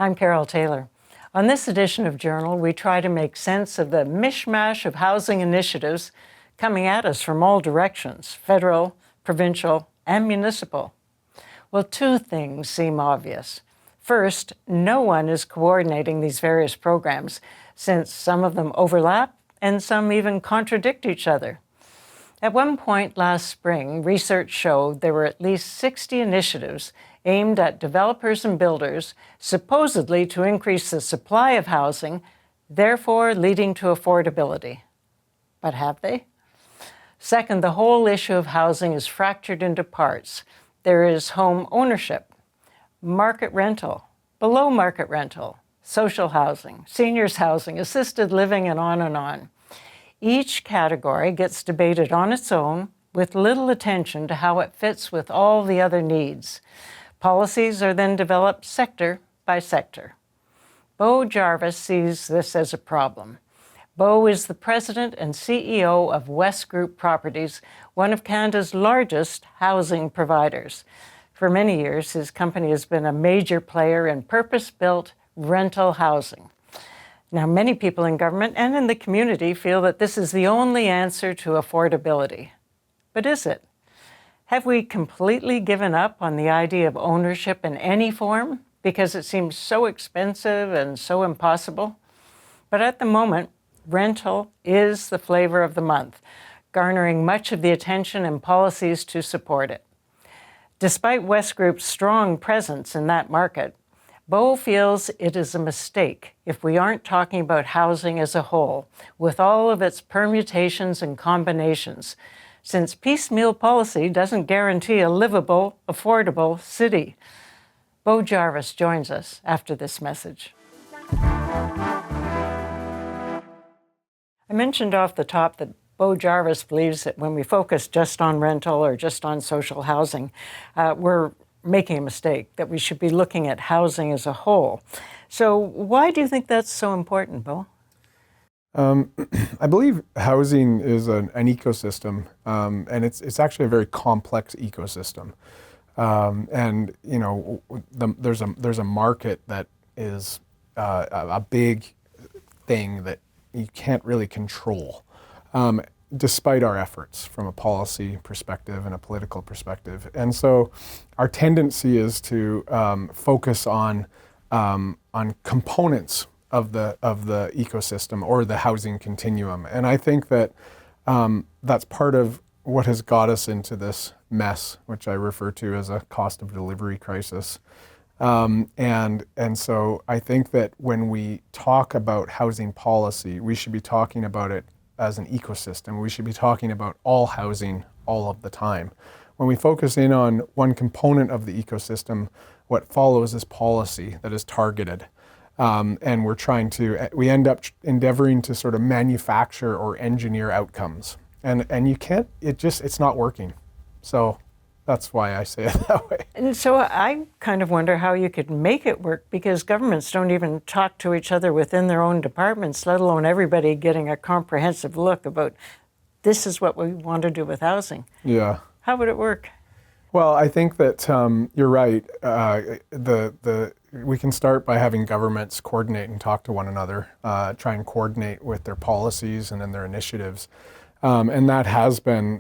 I'm Carole Taylor. On this edition of Journal, we try to make sense of the mish-mash of housing initiatives coming at us from all directions, federal, provincial, and municipal. Well, two things seem obvious. First, no one is coordinating these various programs, since some of them overlap and some even contradict each other. At one point last spring, research showed there were at least 60 initiatives aimed at developers and builders, supposedly to increase the supply of housing, therefore leading to affordability. But have they? Second, the whole issue of housing is fractured into parts. There is home ownership, market rental, below market rental, social housing, seniors housing, assisted living, and on and on. Each category gets debated on its own with little attention to how it fits with all the other needs. Policies are then developed sector by sector. Beau Jarvis sees this as a problem. Beau is the president and CEO of Wesgroup Properties, one of Canada's largest housing providers. For many years, his company has been a major player in purpose-built rental housing. Now, many people in government and in the community feel that this is the only answer to affordability. But is it? Have we completely given up on the idea of ownership in any form because it seems so expensive and so impossible? But at the moment, rental is the flavor of the month, garnering much of the attention and policies to support it. Despite Wesgroup's strong presence in that market, Beau feels it is a mistake if we aren't talking about housing as a whole, with all of its permutations and combinations, since piecemeal policy doesn't guarantee a livable, affordable city. Beau Jarvis joins us after this message. I mentioned off the top that Beau Jarvis believes that when we focus just on rental or just on social housing, we're making a mistake, that we should be looking at housing as a whole. So why do you think that's so important, Beau? I believe housing is an ecosystem, and it's actually a very complex ecosystem. And you know, there's a market that is a big thing that you can't really control, despite our efforts from a policy perspective and a political perspective. And so our tendency is to focus on components of the ecosystem or the housing continuum. And I think that that's part of what has got us into this mess, which I refer to as a cost of delivery crisis. And so I think that when we talk about housing policy, we should be talking about it as an ecosystem. We should be talking about all housing all of the time. When we focus in on one component of the ecosystem, what follows is policy that is targeted. And we end up endeavoring to sort of manufacture or engineer outcomes. And you can't, it's not working. So that's why I say it that way. And so I kind of wonder how you could make it work, because governments don't even talk to each other within their own departments, let alone everybody getting a comprehensive look about this is what we want to do with housing. Yeah. How would it work? Well, I think that you're right. We can start by having governments coordinate and talk to one another, try and coordinate with their policies and then their initiatives. And that has been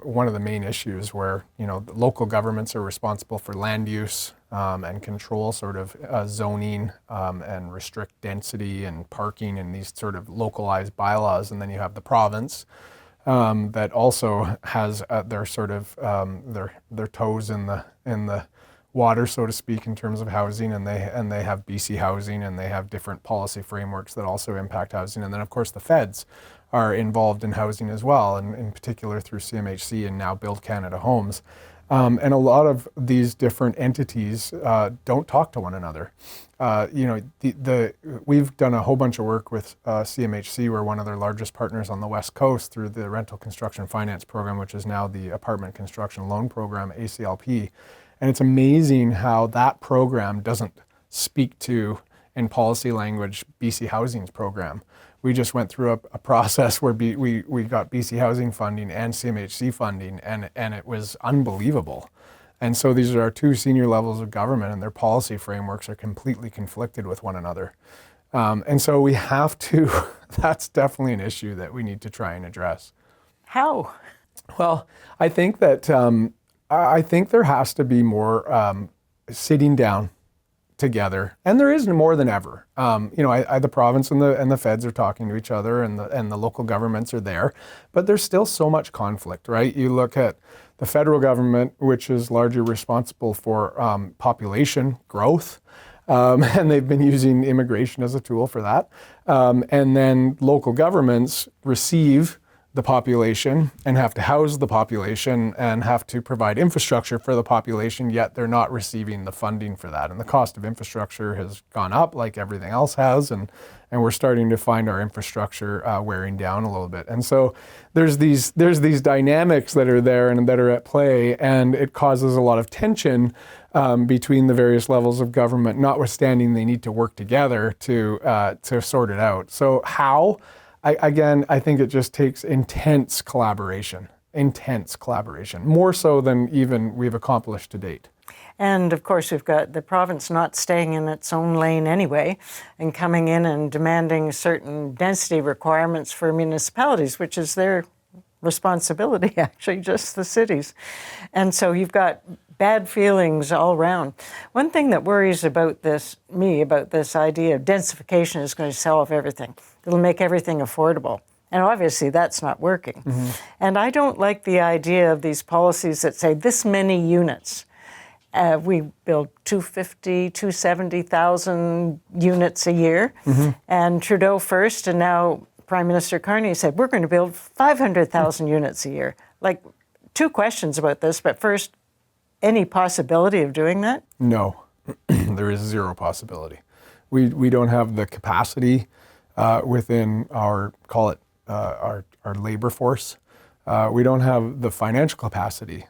one of the main issues where, you know, the local governments are responsible for land use and control sort of zoning and restrict density and parking and these sort of localized bylaws. And then you have the province that also has their sort of their toes in the water, so to speak, in terms of housing, and they have BC Housing, and they have different policy frameworks that also impact housing. And then of course the feds are involved in housing as well, and in particular through CMHC and now Build Canada Homes. And a lot of these different entities don't talk to one another. You know, we've done a whole bunch of work with CMHC. We're one of their largest partners on the West Coast through the Rental Construction Finance Program, which is now the Apartment Construction Loan Program, ACLP. And it's amazing how that program doesn't speak to, in policy language, BC Housing's program. We just went through a process where we got BC Housing funding and CMHC funding, and it was unbelievable. And so these are our two senior levels of government, and their policy frameworks are completely conflicted with one another. And so we have to, that's definitely an issue that we need to try and address. How? Well, I think that, I think there has to be more sitting down together, and there is more than ever. The province and the feds are talking to each other, and the local governments are there, but there's still so much conflict, right? You look at the federal government, which is largely responsible for population growth, and they've been using immigration as a tool for that. And then local governments receive the population and have to house the population and have to provide infrastructure for the population, yet they're not receiving the funding for that. And the cost of infrastructure has gone up like everything else has, and we're starting to find our infrastructure wearing down a little bit. And so there's these dynamics that are there and that are at play, and it causes a lot of tension between the various levels of government, notwithstanding they need to work together to sort it out. So how? I think it just takes intense collaboration, more so than even we've accomplished to date. And of course, we've got the province not staying in its own lane anyway and coming in and demanding certain density requirements for municipalities, which is their responsibility, actually, just the cities. And so you've got bad feelings all around. One thing that worries about this idea of densification is going to solve everything. It'll make everything affordable. And obviously that's not working. Mm-hmm. And I don't like the idea of these policies that say this many units. We build 250, 270,000 units a year. Mm-hmm. And Trudeau first, and now Prime Minister Carney said, we're going to build 500,000 units a year. Like, two questions about this, but first, any possibility of doing that? No, there is zero possibility. We don't have the capacity within our, call it our labor force. We don't have the financial capacity.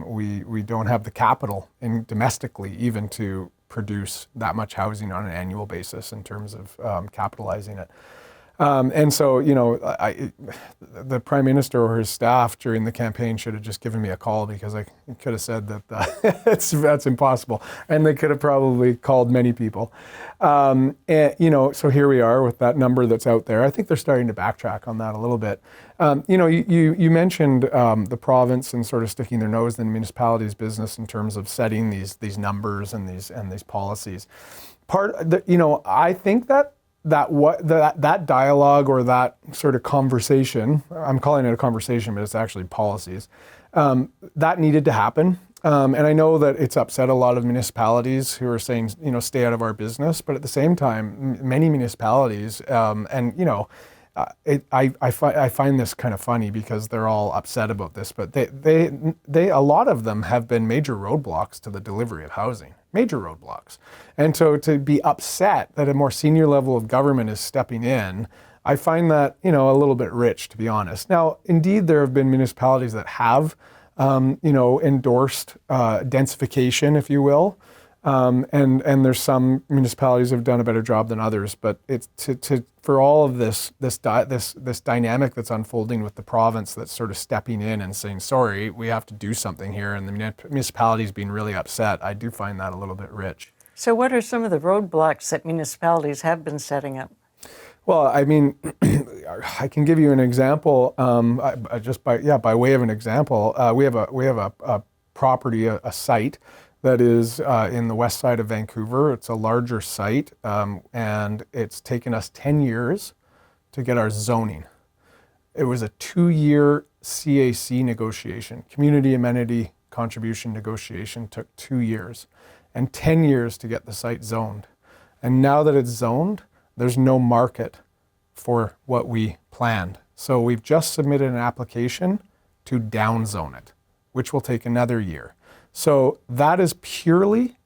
We don't have the capital domestically even to produce that much housing on an annual basis in terms of capitalizing it. And so, the Prime Minister or his staff during the campaign should have just given me a call, because I could have said that that's impossible. And they could have probably called many people. So here we are with that number that's out there. I think they're starting to backtrack on that a little bit. You mentioned the province and sort of sticking their nose in the municipality's business in terms of setting these numbers and these policies. I think that dialogue or that sort of conversation, I'm calling it a conversation, but it's actually policies, that needed to happen. And I know that it's upset a lot of municipalities who are saying, stay out of our business. But at the same time, many municipalities, I find this kind of funny because they're all upset about this, but a lot of them have been major roadblocks to the delivery of housing. Major roadblocks. And so to be upset that a more senior level of government is stepping in, I find that, a little bit rich, to be honest. Now, indeed, there have been municipalities that have, endorsed densification, if you will. And there's some municipalities that have done a better job than others, but it's for all of this dynamic that's unfolding with the province that's sort of stepping in and saying, sorry, we have to do something here, and the municipalities being really upset. I do find that a little bit rich. So what are some of the roadblocks that municipalities have been setting up? Well, I mean, I can give you an example. By way of an example, we have a property, a site that is in the west side of Vancouver. It's a larger site, and it's taken us 10 years to get our zoning. It was a 2-year CAC negotiation, community amenity contribution negotiation, took 2 years, and 10 years to get the site zoned. And now that it's zoned, there's no market for what we planned. So we've just submitted an application to downzone it, which will take another year. So that is purely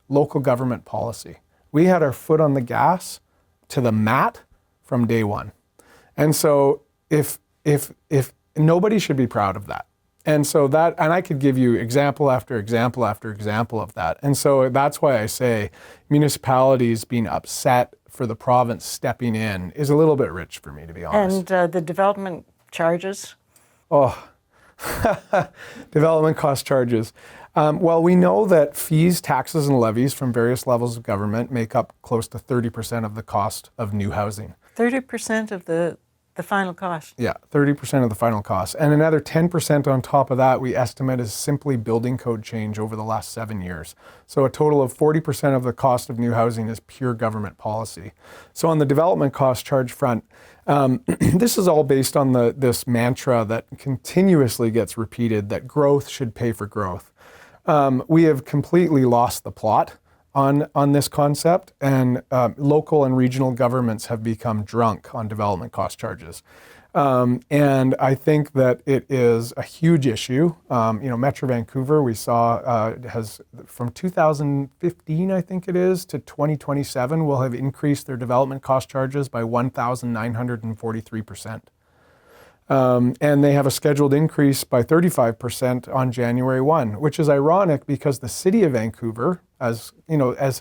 local government policy. We had our foot on the gas to the mat from day one. And so if nobody should be proud of that. And so and I could give you example after example after example of that. And so that's why I say municipalities being upset for the province stepping in is a little bit rich for me, to be honest. And the development charges? Oh, development cost charges. Well, we know that fees, taxes, and levies from various levels of government make up close to 30% of the cost of new housing. 30% of the final cost. Yeah, 30% of the final cost. And another 10% on top of that, we estimate is simply building code change over the last 7 years. So a total of 40% of the cost of new housing is pure government policy. So on the development cost charge front, this is all based on this mantra that continuously gets repeated, that growth should pay for growth. We have completely lost the plot on this concept, and local and regional governments have become drunk on development cost charges. And I think that it is a huge issue. Metro Vancouver, we saw, has from 2015, I think it is, to 2027, will have increased their development cost charges by 1,943%. And they have a scheduled increase by 35% on January 1, which is ironic because the city of Vancouver, as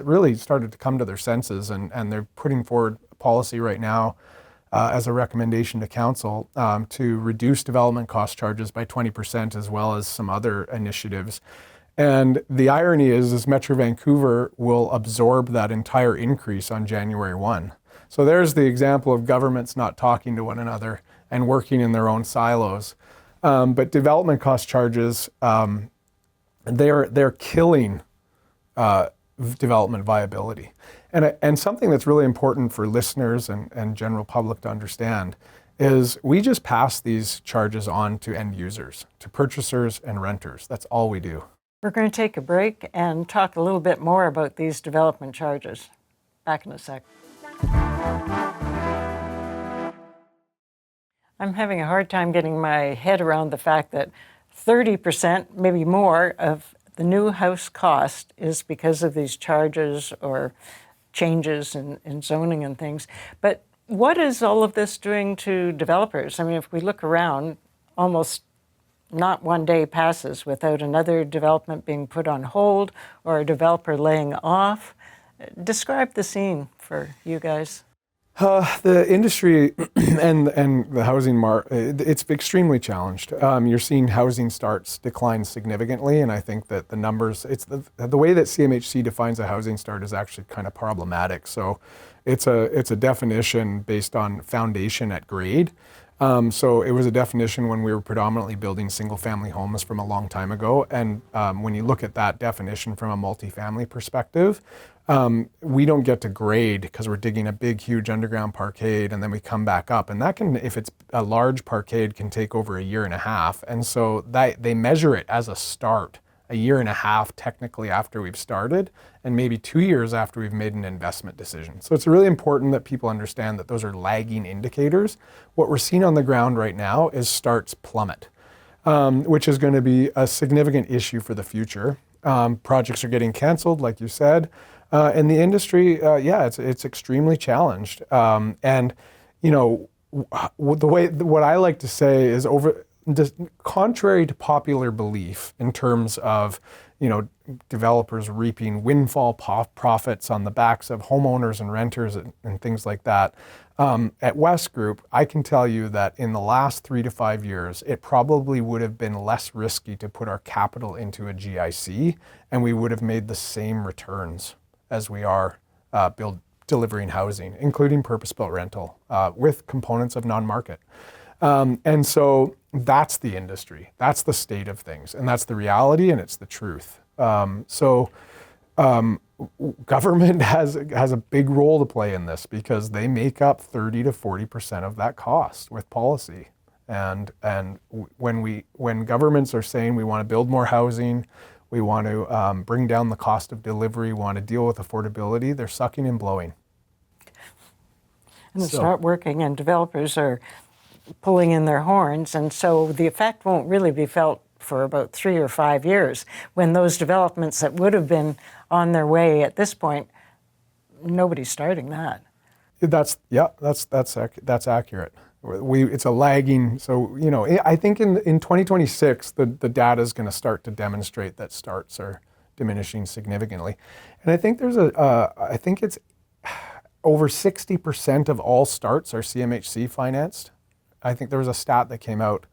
really started to come to their senses, and they're putting forward policy right now as a recommendation to council to reduce development cost charges by 20%, as well as some other initiatives. And the irony is Metro Vancouver will absorb that entire increase on January 1. So there's the example of governments not talking to one another and working in their own silos. But development cost charges, they're killing development viability. And something that's really important for listeners and general public to understand is we just pass these charges on to end users, to purchasers and renters. That's all we do. We're going to take a break and talk a little bit more about these development charges. Back in a sec. I'm having a hard time getting my head around the fact that 30%, maybe more, of the new house cost is because of these charges or changes in zoning and things. But what is all of this doing to developers? I mean, if we look around, almost not one day passes without another development being put on hold or a developer laying off. Describe the scene for you guys. The industry and the housing market, it's extremely challenged. You're seeing housing starts decline significantly, and I think that the numbers, it's the way that CMHC defines a housing start is actually kind of problematic. So it's a definition based on foundation at grade. So it was a definition when we were predominantly building single-family homes from a long time ago. And when you look at that definition from a multifamily perspective, we don't get to grade because we're digging a big, huge underground parkade, and then we come back up. And that can, if it's a large parkade, can take over a year and a half. And so they measure it as a start, a year and a half technically after we've started, and maybe 2 years after we've made an investment decision. So it's really important that people understand that those are lagging indicators. What we're seeing on the ground right now is starts plummet, which is going to be a significant issue for the future. Projects are getting canceled, like you said. And the industry, it's extremely challenged. And what I like to say is contrary to popular belief in terms of, developers reaping windfall profits on the backs of homeowners and renters and things like that. At Wesgroup, I can tell you that in the last 3 to 5 years, it probably would have been less risky to put our capital into a GIC, and we would have made the same returns as we are delivering housing, including purpose-built rental, with components of non-market. And so that's the industry, that's the state of things, and that's the reality, and it's the truth. Government has a big role to play in this because they make up 30 to 40% of that cost with policy. And when governments are saying we want to build more housing, we want to bring down the cost of delivery, we want to deal with affordability, they're sucking and blowing. And it's not working, and developers are pulling in their horns, and so the effect won't really be felt for about 3 or 5 years, when those developments that would have been on their way at this point, nobody's starting that. That's accurate. It's a lagging, so I think in 2026 the data is going to start to demonstrate that starts are diminishing significantly, and I think I think it's over 60% of all starts are CMHC financed. I think there was a stat that came out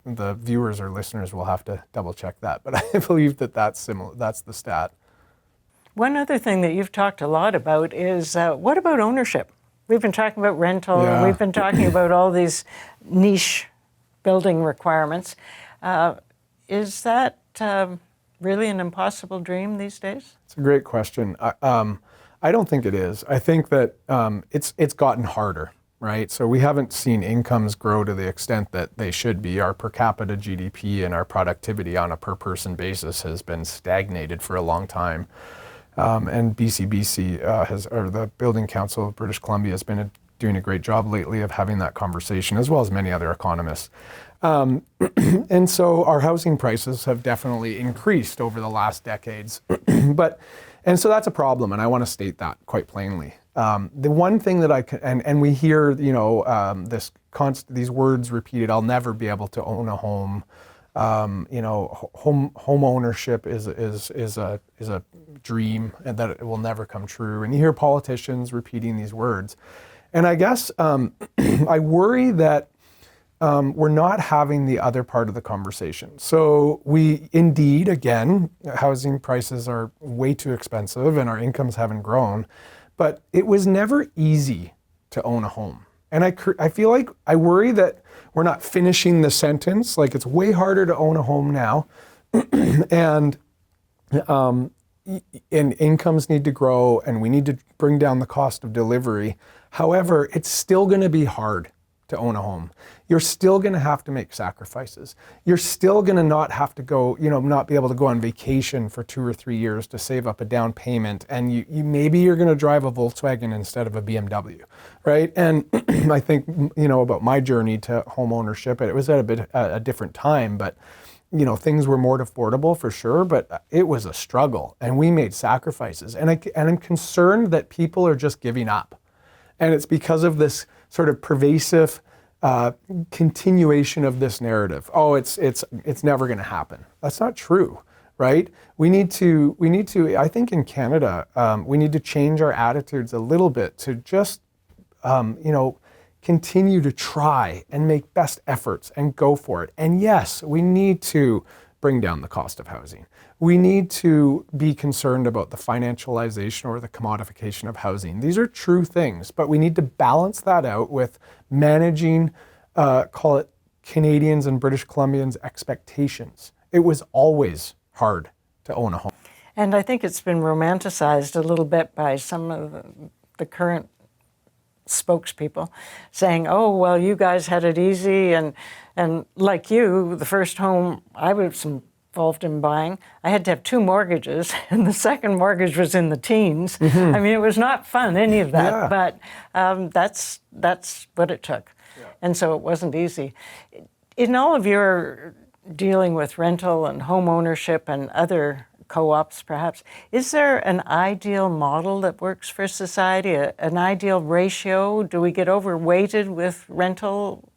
the viewers or listeners will have to double check that, but I believe that that's similar. That's the stat. One other thing that you've talked a lot about is what about ownership? We've been talking about rental, Yeah. we've been talking about all these niche building requirements. Is that really an impossible dream these days? It's a great question. I don't think it is. I think that it's gotten harder, right? So we haven't seen incomes grow to the extent that they should be. Our per capita GDP and our productivity on a per person basis has been stagnated for a long time. And BCBC or the Building Council of British Columbia has been doing a great job lately of having that conversation, as well as many other economists. And so our housing prices have definitely increased over the last decades. And so that's a problem, and I want to state that quite plainly. The one thing that I can, and we hear, these words repeated, I'll never be able to own a home. Home ownership is a dream, and that it will never come true. And you hear politicians repeating these words. And I guess I worry that we're not having the other part of the conversation. So we indeed, again, housing prices are way too expensive and our incomes haven't grown, but it was never easy to own a home. And I feel like I worry that we're not finishing the sentence. Like, it's way harder to own a home now, and incomes need to grow, and we need to bring down the cost of delivery. However, it's still going to be hard to own a home. You're still going to have to make sacrifices. You're still going to not have to go, not be able to go on vacation for 2 or 3 years to save up a down payment. And you maybe you're going to drive a Volkswagen instead of a BMW, right? And I think, about my journey to home ownership, it was at a different time, but things were more affordable for sure, but it was a struggle and we made sacrifices. And I'm concerned that people are just giving up. And it's because of this sort of pervasive continuation of this narrative. Oh, it's never going to happen. That's not true, right? We need to. I think in Canada, we need to change our attitudes a little bit to just, continue to try and make best efforts and go for it. And yes, we need to bring down the cost of housing. We need to be concerned about the financialization or the commodification of housing. These are true things, but we need to balance that out with managing, call it Canadians and British Columbians' expectations. It was always hard to own a home. And I think it's been romanticized a little bit by some of the current spokespeople saying, oh, well, you guys had it easy, and like you, the first home I was involved in buying, I had to have 2 mortgages, and the second mortgage was in the teens. Mm-hmm. I mean, it was not fun, any of that, but that's what it took. Yeah. And so it wasn't easy. In all of your dealing with rental and home ownership and other co-ops perhaps, is there an ideal model that works for society, an ideal ratio? Do we get overweighted with rental?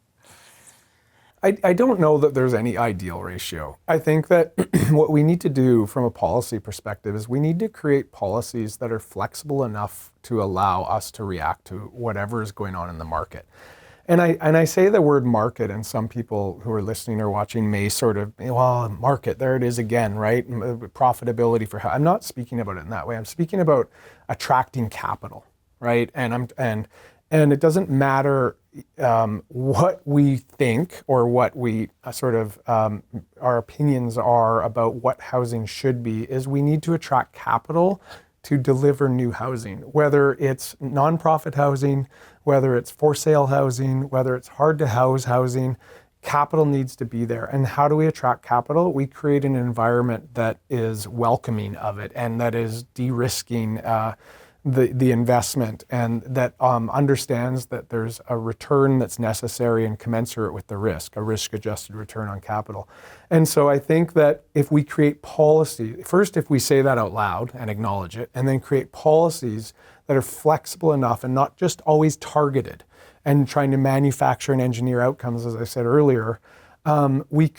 I don't know that there's any ideal ratio. I think that what we need to do from a policy perspective is we need to create policies that are flexible enough to allow us to react to whatever is going on in the market. And I say the word market, and some people who are listening or watching may sort of, well, market, there it is again, right? Profitability for how, I'm not speaking about it in that way. I'm speaking about attracting capital, right? And it doesn't matter what we think or what we our opinions are about what housing should be, is we need to attract capital to deliver new housing, whether it's nonprofit housing, whether it's for sale housing, whether it's hard to house housing. Capital needs to be there. And how do we attract capital? We create an environment that is welcoming of it and that is de-risking the investment, and that understands that there's a return that's necessary and commensurate with the risk, a risk-adjusted return on capital. And so I think that if we create policy, first if we say that out loud and acknowledge it, and then create policies that are flexible enough and not just always targeted and trying to manufacture and engineer outcomes, as I said earlier, we'll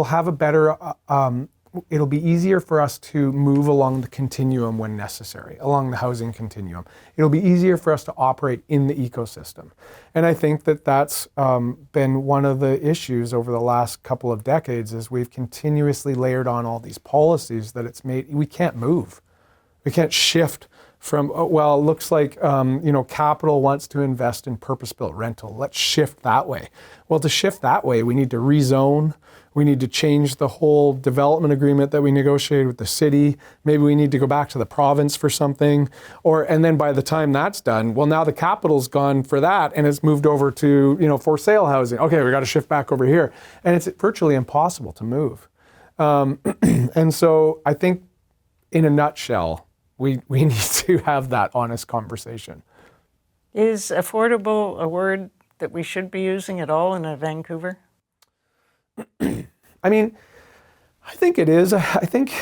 have a better it'll be easier for us to move along the continuum when necessary, along the housing continuum. It'll be easier for us to operate in the ecosystem. And I think that that's been one of the issues over the last couple of decades is we've continuously layered on all these policies that it's made, we can't move. We can't shift from, oh, well, it looks like, capital wants to invest in purpose-built rental. Let's shift that way. Well, to shift that way, we need to rezone. We need to change the whole development agreement that we negotiated with the city. Maybe we need to go back to the province for something. And then by the time that's done, well, now the capital's gone for that and it's moved over to, for sale housing. Okay, we got to shift back over here. And it's virtually impossible to move. And so I think in a nutshell, we need to have that honest conversation. Is affordable a word that we should be using at all in Vancouver? I mean, I think it is. I think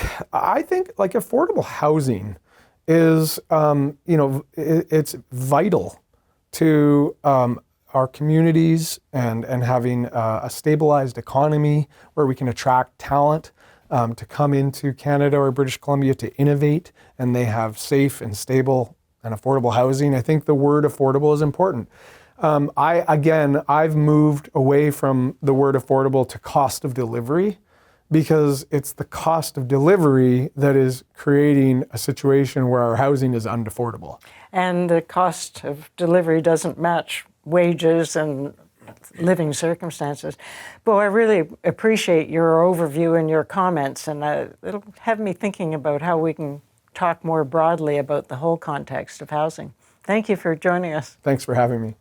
like affordable housing is, it's vital to our communities and having a stabilized economy where we can attract talent to come into Canada or British Columbia to innovate, and they have safe and stable and affordable housing. I think the word affordable is important. I've moved away from the word affordable to cost of delivery, because it's the cost of delivery that is creating a situation where our housing is unaffordable. And the cost of delivery doesn't match wages and living circumstances. Beau, I really appreciate your overview and your comments, and it'll have me thinking about how we can talk more broadly about the whole context of housing. Thank you for joining us. Thanks for having me.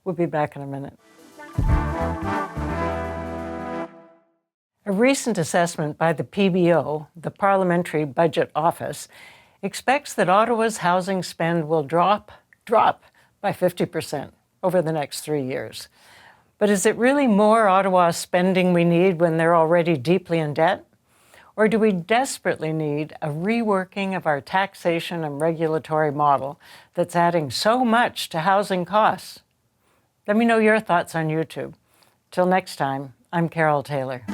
We'll be back in a minute. A recent assessment by the PBO, the Parliamentary Budget Office, expects that Ottawa's housing spend will drop by 50% over the next 3 years. But is it really more Ottawa spending we need when they're already deeply in debt? Or do we desperately need a reworking of our taxation and regulatory model that's adding so much to housing costs? Let me know your thoughts on YouTube. Till next time, I'm Carole Taylor.